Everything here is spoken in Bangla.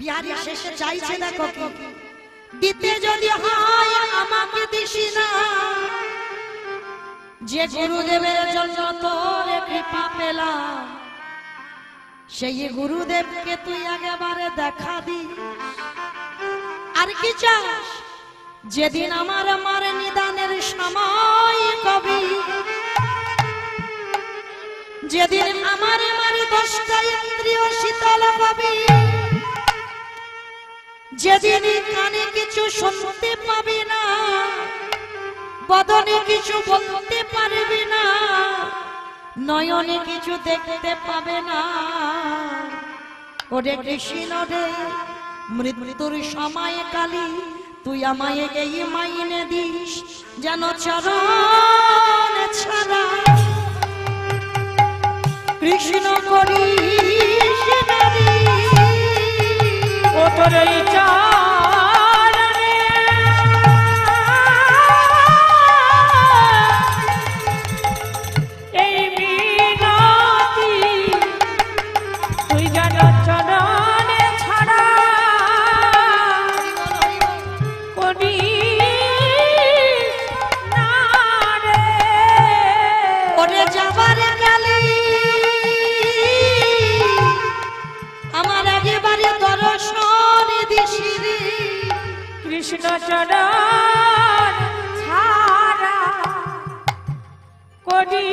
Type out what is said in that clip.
বিহারী শেষে চাইছে দেখো কি দিতে যদি হয় আমাকে দিসি না, যে গুরুদেবের জন্য তোর কৃপা পেলাম সেই গুরুদেবকে তুই একেবারে দেখা দি। আর কি চাস? যেদিন আমার নিদানের সময় কবি, যেদিন আমার দশটা ইন্দ্রিয় শীতল পাবি, যেদিন কানে কিছু শুনতে পাবি না, বদনে কিছু বলতে পারবি না, নয়নে কিছু দেখতে পাবে না, ওরে কৃষ্ণ রে মৃত্যুর সময় কালী তুই আমায় এই মাইনে দিস, যেন চরণ ছাড়া কৃষ্ণ করিস না রে। ও তোর ইচ্ছা কৃষ্ণ চরণ ছাড়া করি